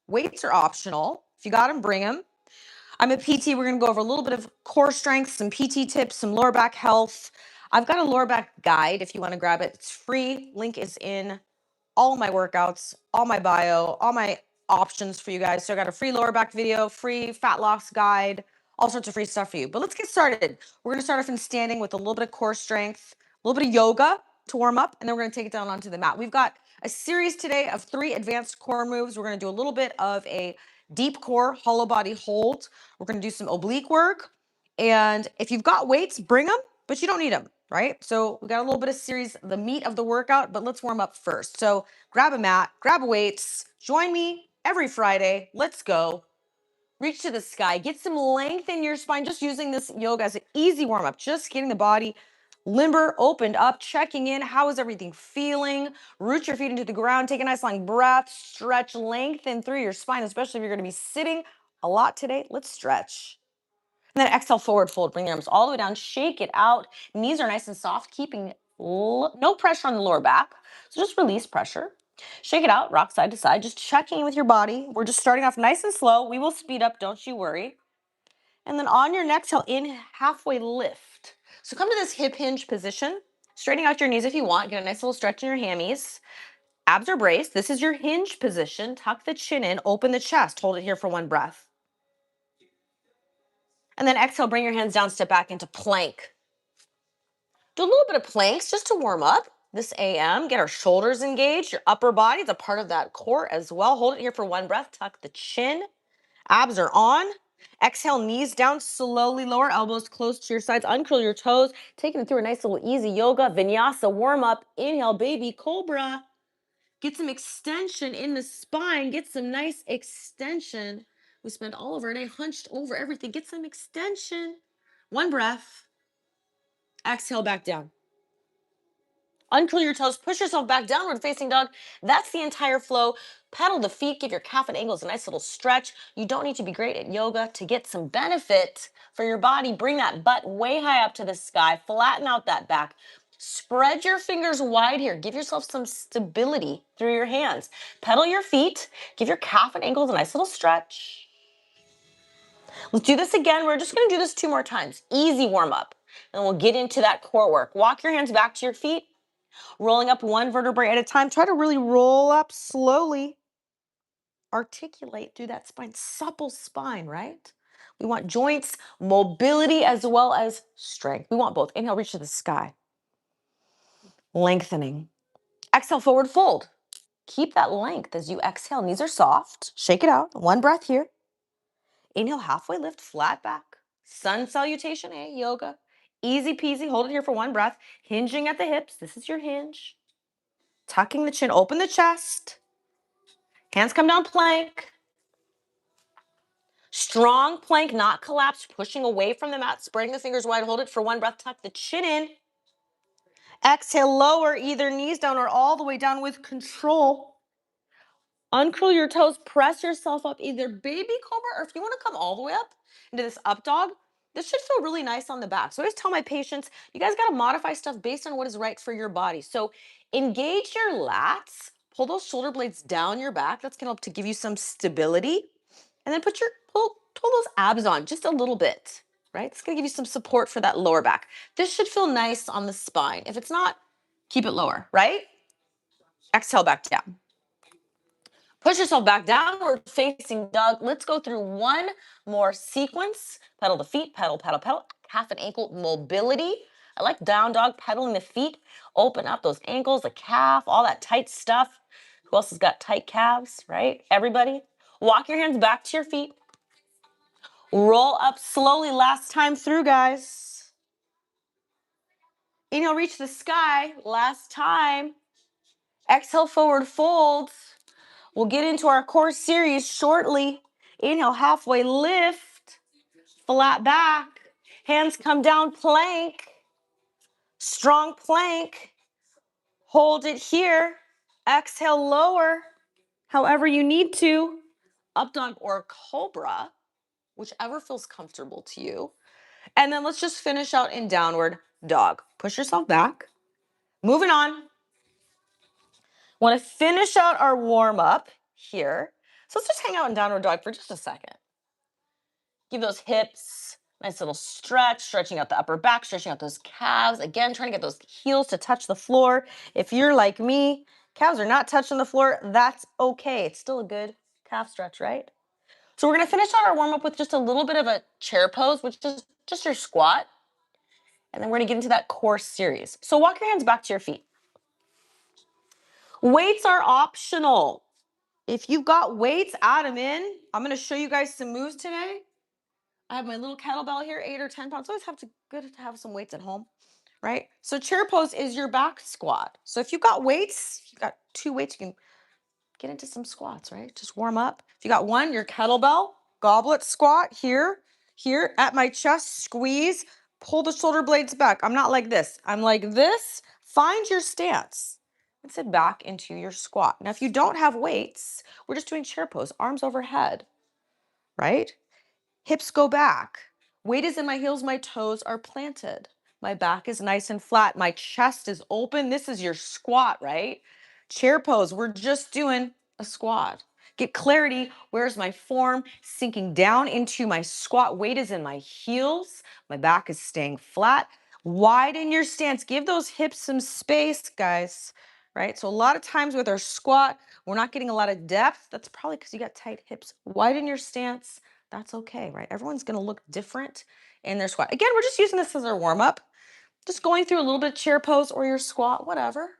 Weights are optional. If you got them, bring them. I'm a PT. We're going to go over a little bit of core strength, some PT tips, some lower back health. I've got a lower back guide if you want to grab it. It's free. Link is in all my workouts, all my bio, all my options for you guys. So I got a free lower back video, free fat loss guide, all sorts of free stuff for you. But let's get started. We're going to start off in standing with a little bit of core strength, a little bit of yoga to warm up, and then we're going to take it down onto the mat. We've got a series today of 3 advanced core moves. We're going to do a little bit of a deep core hollow body hold. We're going to do some oblique work. And if you've got weights, bring them, but you don't need them, right? So we got a little bit of series, the meat of the workout, but let's warm up first. So grab a mat, grab weights, join me every Friday. Let's go. Reach to the sky, get some length in your spine, just using this yoga as an easy warm up, just getting the body limber, opened up, checking in. How is everything feeling? Root your feet into the ground, take a nice long breath, stretch, lengthen through your spine, especially if you're gonna be sitting a lot today. Let's stretch. And then exhale, forward fold. Bring your arms all the way down. Shake it out. Knees are nice and soft, keeping no pressure on the lower back. So just release pressure. Shake it out, rock side to side. Just checking in with your body. We're just starting off nice and slow. We will speed up, don't you worry. And then on your next exhale, in halfway lift. So come to this hip hinge position. Straightening out your knees if you want. Get a nice little stretch in your hammies. Abs are braced. This is your hinge position. Tuck the chin in, open the chest. Hold it here for 1 breath. And then exhale, bring your hands down, step back into plank. Do a little bit of planks just to warm up this AM. Get our shoulders engaged, your upper body. It's a part of that core as well. Hold it here for 1 breath. Tuck the chin. Abs are on. Exhale, knees down, slowly lower elbows close to your sides. Uncurl your toes. Taking it through a nice little easy yoga vinyasa warm up. Inhale, baby cobra. Get some extension in the spine. Get some nice extension. We spent all of our day hunched over everything. Get some extension. 1 breath. Exhale, back down. Uncurl your toes. Push yourself back, downward facing dog. That's the entire flow. Pedal the feet. Give your calf and ankles a nice little stretch. You don't need to be great at yoga to get some benefit for your body. Bring that butt way high up to the sky. Flatten out that back. Spread your fingers wide here. Give yourself some stability through your hands. Pedal your feet. Give your calf and ankles a nice little stretch. Let's do this again. We're just going to do this 2 more times. Easy warm up. And we'll get into that core work. Walk your hands back to your feet. Rolling up 1 vertebrae at a time. Try to really roll up slowly. Articulate through that spine. Supple spine, right? We want joints, mobility, as well as strength. We want both. Inhale, reach to the sky. Lengthening. Exhale, forward fold. Keep that length as you exhale. Knees are soft. Shake it out. 1 breath here. Inhale, halfway lift, flat back. Sun salutation, yoga. Easy peasy. Hold it here for 1 breath. Hinging at the hips. This is your hinge. Tucking the chin. Open the chest. Hands come down, plank. Strong plank, not collapse. Pushing away from the mat. Spreading the fingers wide. Hold it for 1 breath. Tuck the chin in. Exhale, lower either knees down or all the way down with control. Uncurl your toes, press yourself up, either baby cobra, or if you want to come all the way up into this up dog, this should feel really nice on the back. So I always tell my patients, you guys got to modify stuff based on what is right for your body. So engage your lats, pull those shoulder blades down your back. That's going to help to give you some stability. And then pull those abs on just a little bit, right? It's going to give you some support for that lower back. This should feel nice on the spine. If it's not, keep it lower, right? Exhale back down. Push yourself back, downward facing dog. Let's go through 1 more sequence. Pedal the feet, pedal, pedal, pedal. Calf and ankle mobility. I like down dog, pedaling the feet. Open up those ankles, the calf, all that tight stuff. Who else has got tight calves, right? Everybody. Walk your hands back to your feet. Roll up slowly. Last time through, guys. Inhale, reach the sky. Last time. Exhale, forward fold. We'll get into our core series shortly. Inhale, halfway lift, flat back. Hands come down, plank. Strong plank. Hold it here. Exhale, lower. However you need to. Up dog or cobra, whichever feels comfortable to you. And then let's just finish out in downward dog. Push yourself back. Moving on. Want to finish out our warm up here. So let's just hang out in downward dog for just a second. Give those hips a nice little stretch, stretching out the upper back, stretching out those calves. Again, trying to get those heels to touch the floor. If you're like me, calves are not touching the floor, that's okay. It's still a good calf stretch, right? So we're gonna finish out our warm-up with just a little bit of a chair pose, which is just your squat. And then we're gonna get into that core series. So walk your hands back to your feet. Weights are optional. If you've got weights, add them in. I'm gonna show you guys some moves today. I have my little kettlebell here, 8 or 10 pounds. Always good to have some weights at home, right? So chair pose is your back squat. So if you've got weights, you've got 2 weights, you can get into some squats, right? Just warm up. If you got 1, your kettlebell, goblet squat here, at my chest, squeeze, pull the shoulder blades back. I'm not like this. I'm like this. Find your stance and sit back into your squat. Now, if you don't have weights, we're just doing chair pose, arms overhead, right? Hips go back. Weight is in my heels, my toes are planted. My back is nice and flat. My chest is open. This is your squat, right? Chair pose, we're just doing a squat. Get clarity. Where's my form? Sinking down into my squat. Weight is in my heels. My back is staying flat. Widen your stance. Give those hips some space, guys, right? So a lot of times with our squat, we're not getting a lot of depth. That's probably because you got tight hips. Widen your stance. That's okay, right? Everyone's going to look different in their squat. Again, we're just using this as our warm up. Just going through a little bit of chair pose or your squat, whatever.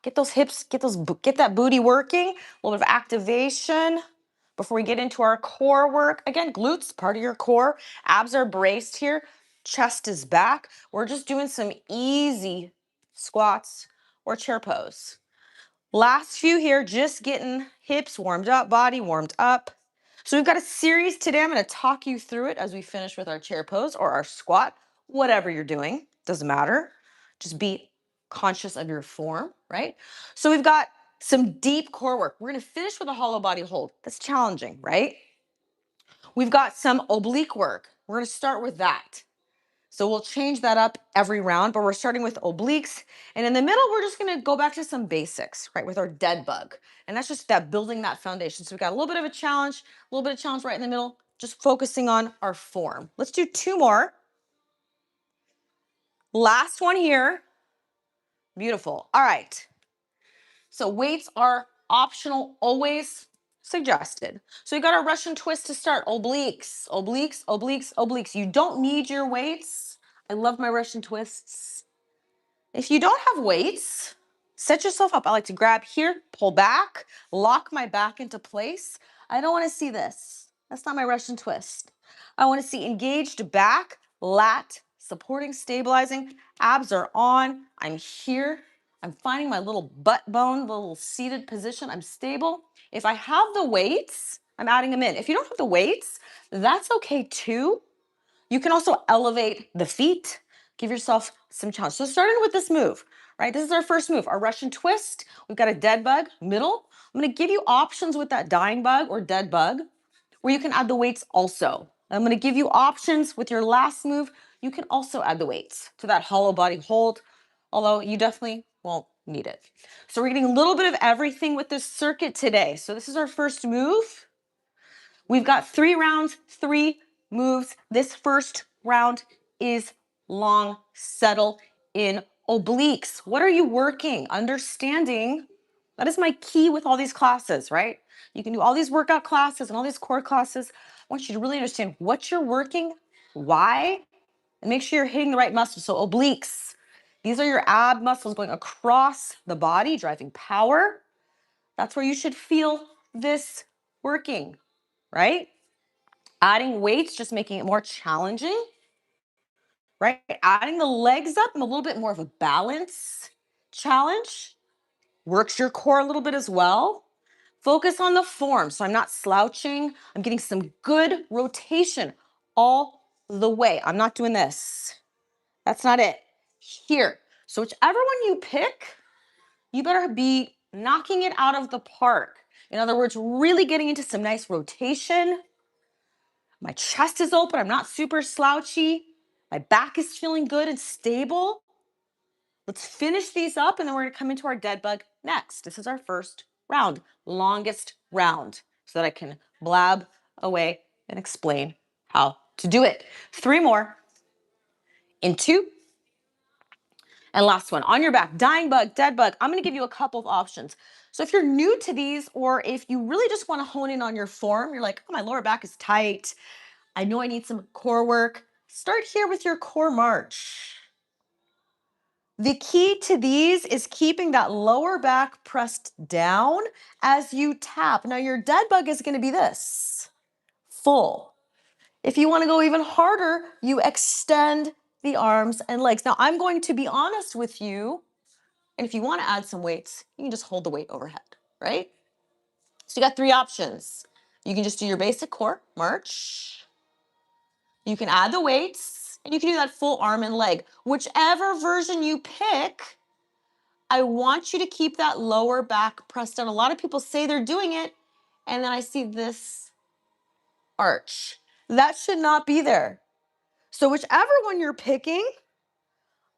Get those hips, get that booty working, a little bit of activation before we get into our core work. Again, glutes, part of your core. Abs are braced here. Chest is back. We're just doing some easy squats or chair pose. Last few here, just getting hips warmed up, body warmed up. So we've got a series today. I'm going to talk you through it as we finish with our chair pose or our squat, whatever you're doing, doesn't matter. Just be conscious of your form, right? So we've got some deep core work. We're going to finish with a hollow body hold. That's challenging, right? We've got some oblique work. We're going to start with that. So we'll change that up every round, but we're starting with obliques. And in the middle, we're just gonna go back to some basics, right, with our dead bug. And that's just that building that foundation. So we've got a little bit of a challenge, right in the middle, just focusing on our form. Let's do 2 more. Last one here. Beautiful. All right. So weights are optional, always suggested. So you got our Russian twist to start. Obliques, obliques, obliques, obliques. You don't need your weights. I love my Russian twists. If you don't have weights, set yourself up. I like to grab here, pull back, lock my back into place. I don't want to see this. That's not my Russian twist. I want to see engaged back, lat, supporting, stabilizing. Abs are on. I'm here. I'm finding my little butt bone, little seated position. I'm stable. If I have the weights, I'm adding them in. If you don't have the weights, that's okay too. You can also elevate the feet, give yourself some challenge. So starting with this move, right? This is our first move, our Russian twist. We've got a dead bug, middle. I'm gonna give you options with that dying bug or dead bug where you can add the weights also. I'm gonna give you options with your last move. You can also add the weights to that hollow body hold, although you definitely won't need it. So we're getting a little bit of everything with this circuit today. So this is our first move. We've got 3 rounds, 3 moves. This first round is long. Settle in obliques. What are you working? Understanding. That is my key with all these classes, right? You can do all these workout classes and all these core classes. I want you to really understand what you're working, why, and make sure you're hitting the right muscles. So obliques. These are your ab muscles going across the body, driving power. That's where you should feel this working, right? Adding weights, just making it more challenging, right? Adding the legs up, and a little bit more of a balance challenge. Works your core a little bit as well. Focus on the form. So I'm not slouching. I'm getting some good rotation all the way. I'm not doing this. That's not it. Here. So whichever one you pick, you better be knocking it out of the park. In other words, really getting into some nice rotation. My chest is open. I'm not super slouchy. My back is feeling good and stable. Let's finish these up and then we're going to come into our dead bug next. This is our first round, longest round. so that I can blab away and explain how to do it. 3 more. In 2. And last one, on your back, dying bug, dead bug. I'm gonna give you a couple of options. So if you're new to these, or if you really just wanna hone in on your form, you're like, oh, my lower back is tight. I know I need some core work. Start here with your core march. The key to these is keeping that lower back pressed down as you tap. Now your dead bug is gonna be this, full. If you wanna go even harder, you extend the arms and legs. Now I'm going to be honest with you, and if you wanna add some weights, you can just hold the weight overhead, right? So you got 3 options. You can just do your basic core march. You can add the weights, and you can do that full arm and leg. Whichever version you pick, I want you to keep that lower back pressed down. A lot of people say they're doing it, and then I see this arch. That should not be there. So whichever one you're picking,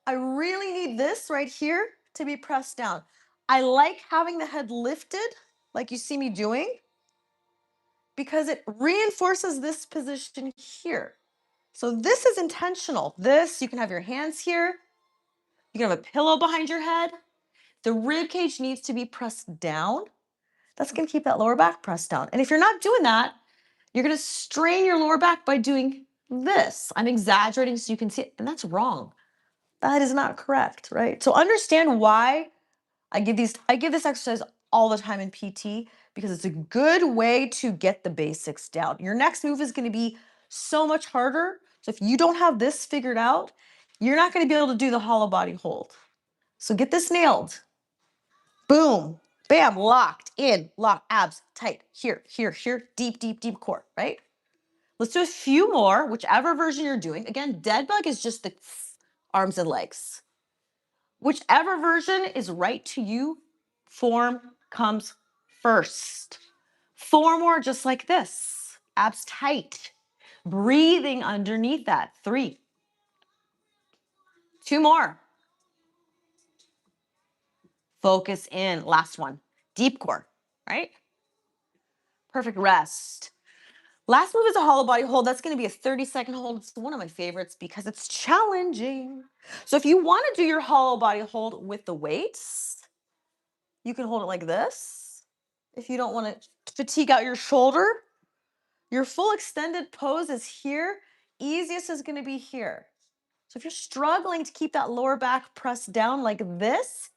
I really need this right here to be pressed down. I like having the head lifted, like you see me doing, because it reinforces this position here. So this is intentional. This, you can have your hands here. You can have a pillow behind your head. The rib cage needs to be pressed down. That's gonna keep that lower back pressed down. And if you're not doing that, you're gonna strain your lower back by doing this. I'm exaggerating so you can see it, and that's wrong. That is not correct, right? So understand why I give this exercise all the time in PT, because it's a good way to get the basics down. Your next move is gonna be so much harder. So if you don't have this figured out, you're not gonna be able to do the hollow body hold. So get this nailed. Boom, bam, locked in, lock, abs, tight, here, here, here, deep, deep, deep core, right? Let's do a few more, whichever version you're doing. Again, dead bug is just the arms and legs. Whichever version is right to you, form comes first. 4 more just like this, abs tight, breathing underneath that. 3, 2 more. Focus in, last one, deep core, right? Perfect rest. Last move is a hollow body hold. That's going to be a 30-second hold. It's one of my favorites because it's challenging. So if you want to do your hollow body hold with the weights, you can hold it like this. If you don't want to fatigue out your shoulder, your full extended pose is here. Easiest is going to be here. So if you're struggling to keep that lower back pressed down like this,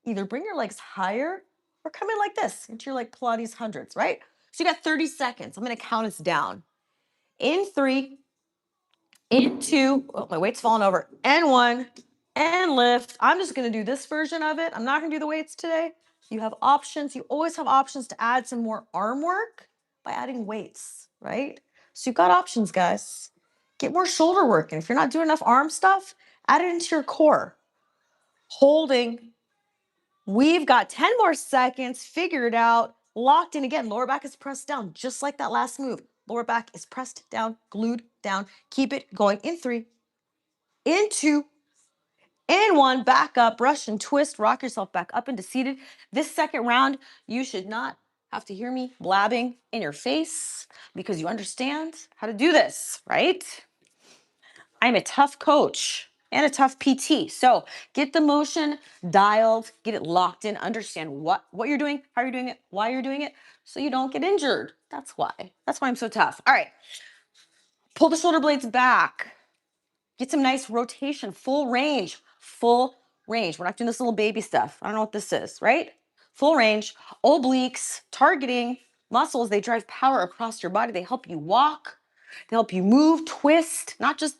either bring your legs higher or come in like this into your like Pilates hundreds, right? So you got 30 seconds. I'm going to count us down. In 3, in 2, oh, my weight's falling over, and 1, and lift. I'm just gonna do this version of it. I'm not gonna do the weights today. You have options. You always have options to add some more arm work by adding weights, right? So you've got options, guys. Get more shoulder work. And if you're not doing enough arm stuff, add it into your core. Holding. We've got 10 more seconds. Figure it out. Locked in again. Lower back is pressed down, just like that last move. Lower back is pressed down, glued down. Keep it going in 3, in 2, in 1. Back up, Russian twist, rock yourself back up into seated. This second round, you should not have to hear me blabbing in your face because you understand how to do this, right? I'm a tough coach and a tough PT. So get the motion dialed, get it locked in, understand what you're doing, how you're doing it, why you're doing it, so you don't get injured. That's why. That's why I'm so tough. All right. Pull the shoulder blades back. Get some nice rotation, full range, full range. We're not doing this little baby stuff. I don't know what this is, right? Full range, obliques, targeting muscles. They drive power across your body. They help you walk. They help you move, twist, not just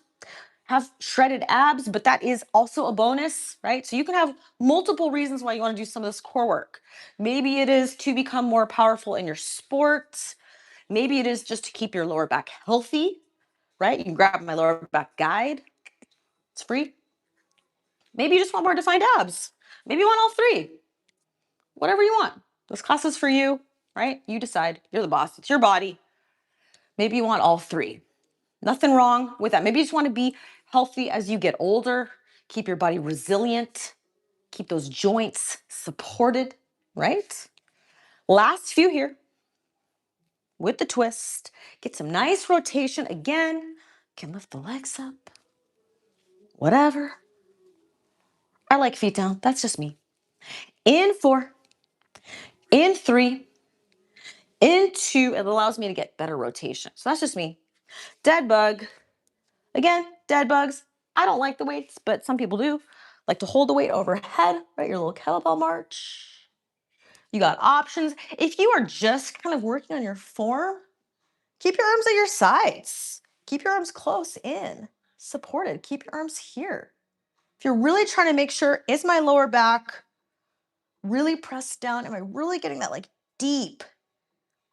have shredded abs, but that is also a bonus, right? So you can have multiple reasons why you want to do some of this core work. Maybe it is to become more powerful in your sport. Maybe it is just to keep your lower back healthy, right? You can grab my lower back guide. It's free. Maybe you just want more defined abs. Maybe you want all 3. Whatever you want. This class is for you, right? You decide. You're the boss. It's your body. Maybe you want all 3. Nothing wrong with that. Maybe you just want to be healthy as you get older, keep your body resilient, keep those joints supported, right? Last few here. with the twist. Get some nice rotation. Again, can lift the legs up, whatever. I like feet down. That's just me. In 4, in 3, in 2. It allows me to get better rotation. So that's just me. Dead bug. Again, dead bugs. I don't like the weights, but some people do. Like to hold the weight overhead, right? Your little kettlebell march. You got options. If you are just kind of working on your form, keep your arms at your sides. Keep your arms close in, supported. Keep your arms here. If you're really trying to make sure, is my lower back really pressed down? Am I really getting that like deep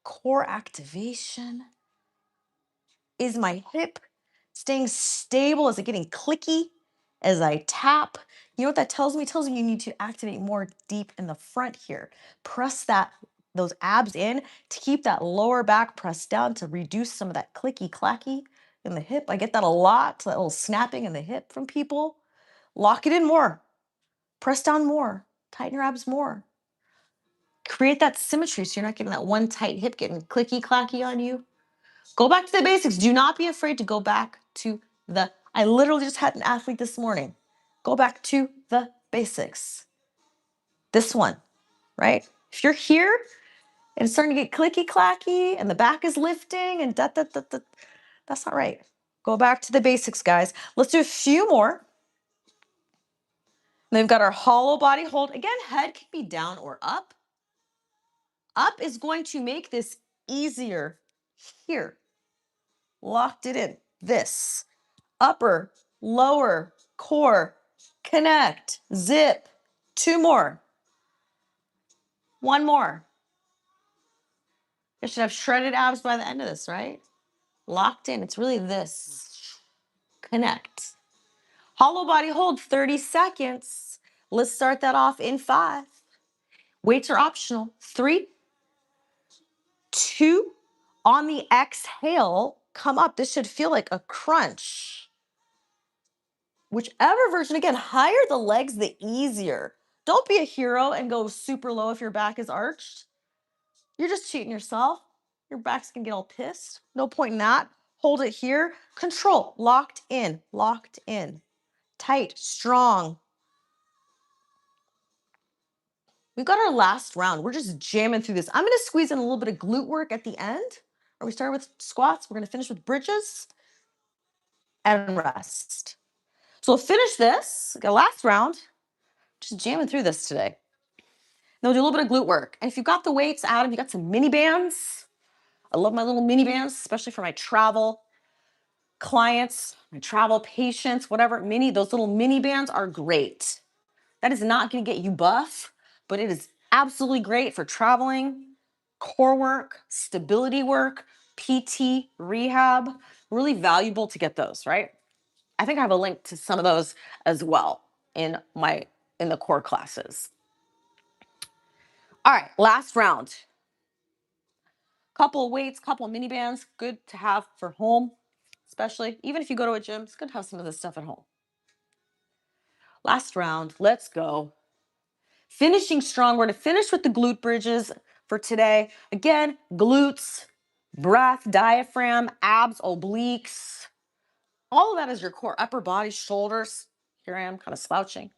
core activation? Is my hip staying stable? Is it getting clicky as I tap? You know what that tells me? It tells me you need to activate more deep in the front here. Press those abs in to keep that lower back pressed down to reduce some of that clicky clacky in the hip. I get that a lot, that little snapping in the hip from people. Lock it in more. Press down more. Tighten your abs more. Create that symmetry so you're not getting that one tight hip getting clicky clacky on you. Go back to the basics. Do not be afraid to go back to I literally just had an athlete this morning. Go back to the basics. This one, right? If you're here and it's starting to get clicky clacky and the back is lifting and that's not right. Go back to the basics, guys. Let's do a few more. And then we've got our hollow body hold. Again, head can be down or up. Up is going to make this easier here. Locked it in. This. Upper, lower, core, connect, zip. 2 more. 1 more. You should have shredded abs by the end of this, right? Locked in. It's really this. Connect. Hollow body hold, 30 seconds. Let's start that off in 5. Weights are optional. 3, 2. On the exhale, come up. This should feel like a crunch. Whichever version, again, higher the legs, the easier. Don't be a hero and go super low if your back is arched. You're just cheating yourself. Your back's gonna get all pissed. No point in that. Hold it here. Control. Locked in. Locked in. Tight. Strong. We've got our last round. We're just jamming through this. I'm gonna squeeze in a little bit of glute work at the end. Are we starting with squats? We're gonna finish with bridges and rest. So we'll finish this. Got last round. Just jamming through this today. Now we'll do a little bit of glute work. And if you've got the weights, Adam, you got some mini bands. I love my little mini bands, especially for my travel clients, my travel patients, whatever. Those little mini bands are great. That is not going to get you buff, but it is absolutely great for traveling, core work, stability work, PT, rehab. Really valuable to get those, right? I think I have a link to some of those as well in the core classes. All right, last round. Couple of weights, couple of mini bands, good to have for home, especially. Even if you go to a gym, it's good to have some of this stuff at home. Last round, let's go. Finishing strong. We're going to finish with the glute bridges for today. Again, glutes, breath, diaphragm, abs, obliques. All of that is your core. Upper body, shoulders. Here I am kind of slouching,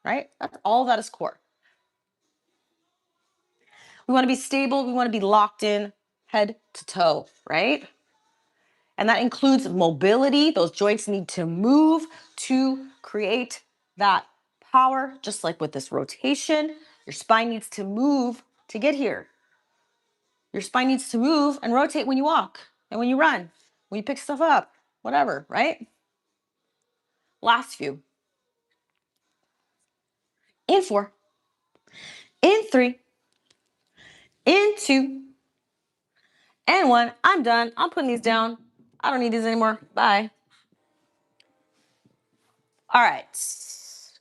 right? All of that is core. We want to be stable. We want to be locked in head to toe, right? And that includes mobility. Those joints need to move to create that power, just like with this rotation. Your spine needs to move to get here. Your spine needs to move and rotate when you walk and when you run, when you pick stuff up, whatever, right? Last few. In 4, in 3, in 2, and 1. I'm done. I'm putting these down. I don't need these anymore. Bye. All right.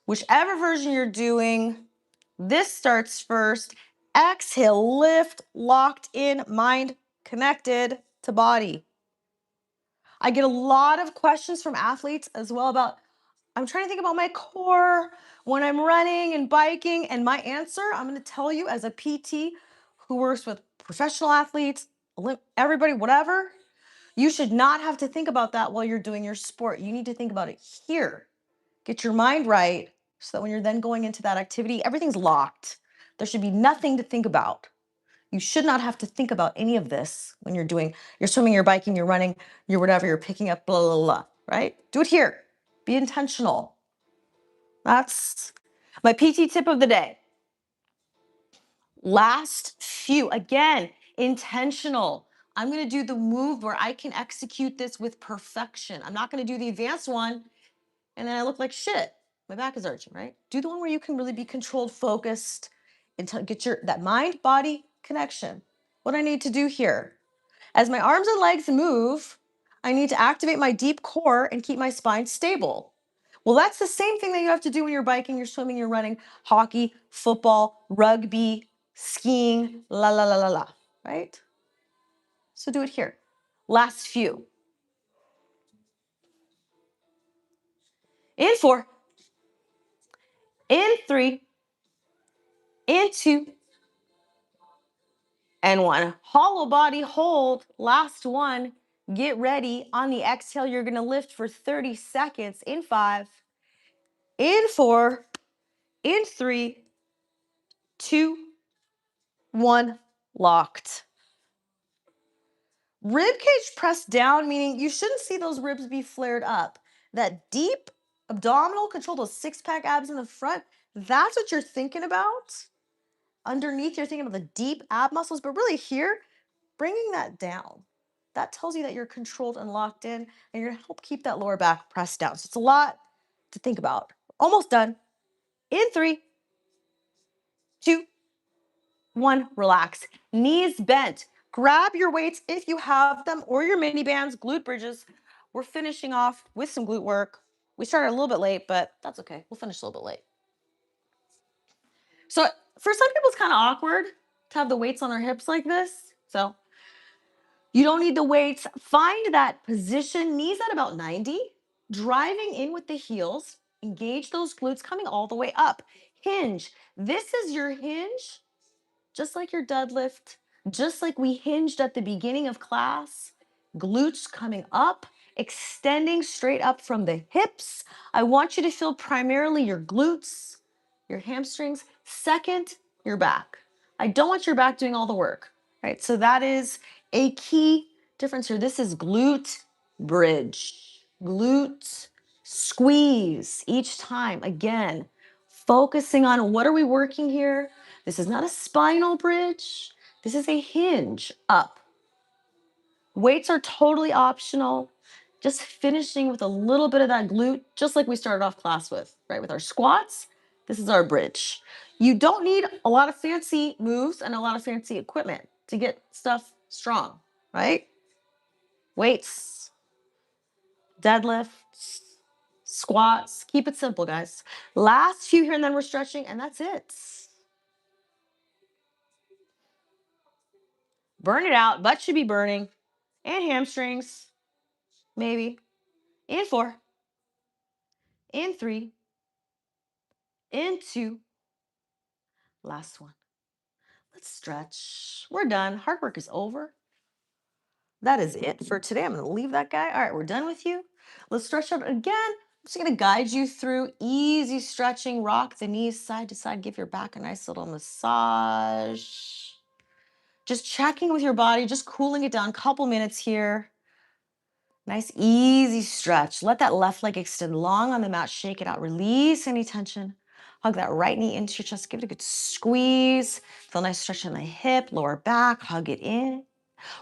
Whichever version you're doing, this starts first. Exhale, lift, locked in, mind connected to body. I get a lot of questions from athletes as well about, I'm trying to think about my core when I'm running and biking. And my answer, I'm going to tell you as a PT who works with professional athletes, everybody, whatever. You should not have to think about that while you're doing your sport. You need to think about it here. Get your mind right so that when you're then going into that activity, everything's locked. There should be nothing to think about. You should not have to think about any of this when you're doing, you're swimming, you're biking, you're running, you're whatever, you're picking up, blah, blah, blah, right? Do it here. Be intentional. That's my PT tip of the day. Last few, again, intentional. I'm going to do the move where I can execute this with perfection. I'm not going to do the advanced one and then I look like shit. My back is arching, right? Do the one where you can really be controlled, focused, and get that mind-body connection. What I need to do here, as my arms and legs move, I need to activate my deep core and keep my spine stable. Well, that's the same thing that you have to do when you're biking, you're swimming, you're running, hockey, football, rugby, skiing, la, la, la, la, la, right? So do it here. Last few. In 4, in 3, in 2, and 1. Hollow body hold. Last one. Get ready. On the exhale, you're going to lift for 30 seconds. In 5, in 4, in 3, 2, 1. Locked. Rib cage pressed down, meaning you shouldn't see those ribs be flared up. That deep abdominal control, those six-pack abs in the front, that's what you're thinking about. Underneath, you're thinking about the deep ab muscles, but really here, bringing that down. That tells you that you're controlled and locked in, and you're going to help keep that lower back pressed down. So it's a lot to think about. Almost done. In 3, 2, 1, relax. Knees bent. Grab your weights if you have them or your mini bands, glute bridges. We're finishing off with some glute work. We started a little bit late, but that's okay. We'll finish a little bit late. So for some people, it's kind of awkward to have the weights on their hips like this. So you don't need the weights. Find that position, knees at about 90, driving in with the heels. Engage those glutes coming all the way up. Hinge. This is your hinge, just like your deadlift, just like we hinged at the beginning of class. Glutes coming up, extending straight up from the hips. I want you to feel primarily your glutes, your hamstrings. Second, your back. I don't want your back doing all the work, right? So that is a key difference here. This is glute bridge, glute squeeze each time. Again, focusing on what are we working here? This is not a spinal bridge. This is a hinge up. Weights are totally optional. Just finishing with a little bit of that glute, just like we started off class with, right? With our squats, this is our bridge. You don't need a lot of fancy moves and a lot of fancy equipment to get stuff strong, right? Weights, deadlifts, squats. Keep it simple, guys. Last few here, and then we're stretching, and that's it. Burn it out. Butt should be burning. And hamstrings, maybe. In 4, in 3, in 2. Last one. Let's stretch. We're done. Hard work is over. That is it for today. I'm going to leave that guy. All right, we're done with you. Let's stretch out again. I'm just going to guide you through easy stretching. Rock the knees side to side. Give your back a nice little massage. Just checking with your body, just cooling it down. Couple minutes here. Nice, easy stretch. Let that left leg extend long on the mat. Shake it out. Release any tension. Hug that right knee into your chest. Give it a good squeeze. Feel nice stretch in the hip, lower back. Hug it in.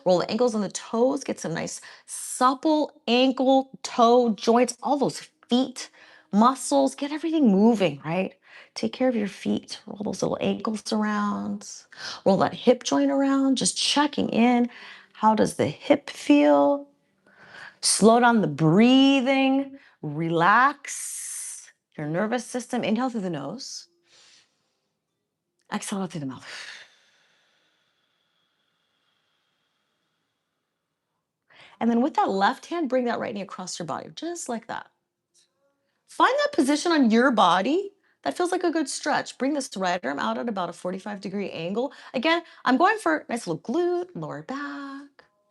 Roll the ankles and the toes. Get some nice supple ankle, toe joints, all those feet muscles. Get everything moving, right? Take care of your feet. Roll those little ankles around. Roll that hip joint around. Just checking in. How does the hip feel? Slow down the breathing. Relax your nervous system. Inhale through the nose. Exhale out through the mouth. And then with that left hand, bring that right knee across your body, just like that. Find that position on your body that feels like a good stretch. Bring this right arm out at about a 45-degree angle. Again, I'm going for a nice little glute, lower back.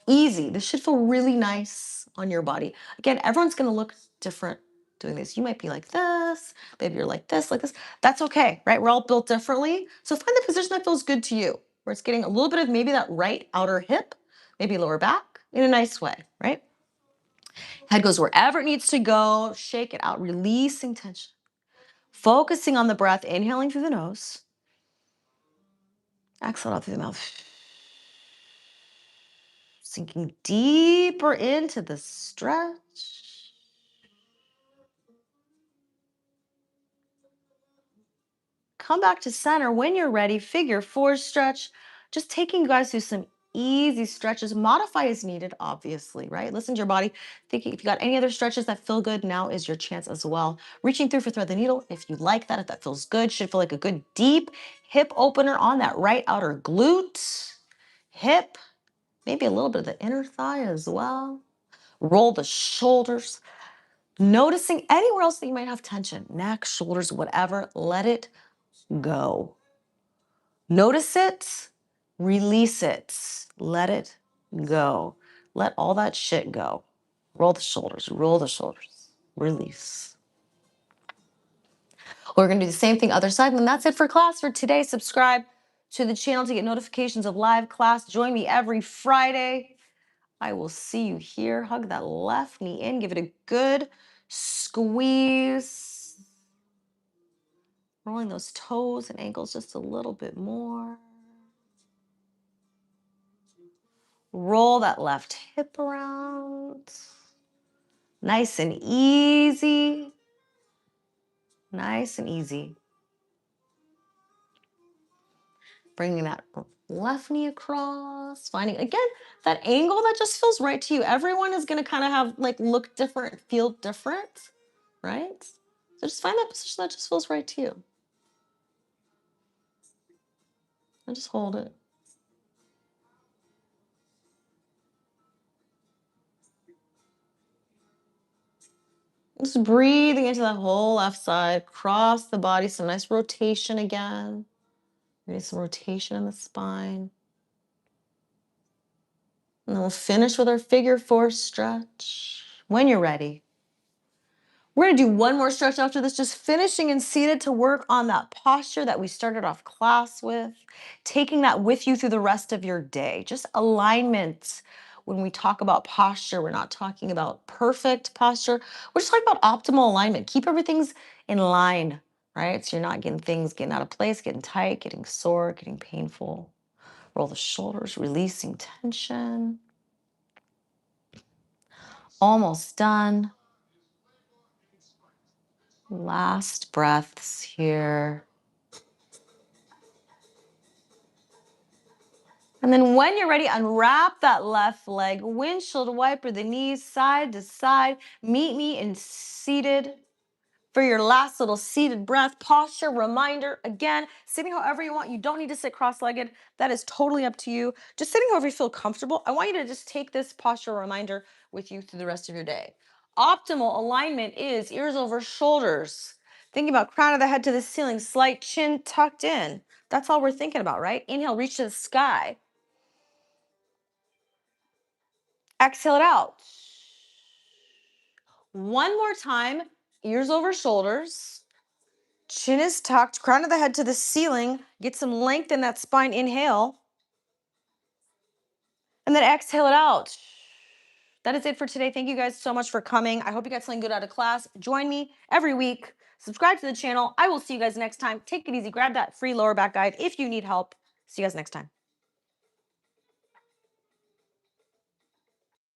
Easy. This should feel really nice on your body. Again, everyone's going to look different doing this. You might be like this, maybe you're like this, like this. That's okay, right? We're all built differently. So find the position that feels good to you, where it's getting a little bit of maybe that right outer hip, maybe lower back in a nice way, right? Head goes wherever it needs to go. Shake it out, releasing tension. Focusing on the breath, inhaling through the nose. Exhale out through the mouth. Sinking deeper into the stretch. Come back to center when you're ready. Figure 4 stretch. Just taking you guys through some easy stretches. Modify as needed, obviously, right? Listen to your body. Thinking if you got any other stretches that feel good, now is your chance as well. Reaching through for thread the needle. If you like that, if that feels good, should feel like a good deep hip opener on that right outer glute, hip, maybe a little bit of the inner thigh as well. Roll the shoulders. Noticing anywhere else that you might have tension, neck, shoulders, whatever, let it go. Notice it, release it, let it go. Let all that shit go. Roll the shoulders, release. We're gonna do the same thing other side, and that's it for class for today. Subscribe to the channel to get notifications of live class. Join me every Friday. I will see you here. Hug that left knee in, give it a good squeeze. Rolling those toes and ankles just a little bit more. Roll that left hip around. Nice and easy. Nice and easy. Bringing that left knee across. Finding, again, that angle that just feels right to you. Everyone is going to kind of have, like, look different, feel different, right? So just find that position that just feels right to you. And just hold it. Just breathing into that whole left side, cross the body, some nice rotation again. Maybe some rotation in the spine. And then we'll finish with our figure 4 stretch. When you're ready. We're gonna do one more stretch after this, just finishing and seated to work on that posture that we started off class with, taking that with you through the rest of your day. Just alignment. When we talk about posture, we're not talking about perfect posture. We're just talking about optimal alignment. Keep everything's in line, right? So you're not getting things getting out of place, getting tight, getting sore, getting painful. Roll the shoulders, releasing tension. Almost done. Last breaths here. And then when you're ready, unwrap that left leg, windshield wiper the knees side to side. Meet me in seated for your last little seated breath. Posture reminder, again, sitting however you want. You don't need to sit cross-legged. That is totally up to you. Just sitting however you feel comfortable. I want you to just take this posture reminder with you through the rest of your day. Optimal alignment is ears over shoulders. Thinking about crown of the head to the ceiling, slight chin tucked in. That's all we're thinking about, right? Inhale, reach to the sky. Exhale it out. One more time, ears over shoulders. Chin is tucked, crown of the head to the ceiling. Get some length in that spine. Inhale. And then exhale it out. That is it for today. Thank you guys so much for coming. I hope you got something good out of class. Join me every week. Subscribe to the channel. I will see you guys next time. Take it easy. Grab that free lower back guide if you need help. See you guys next time.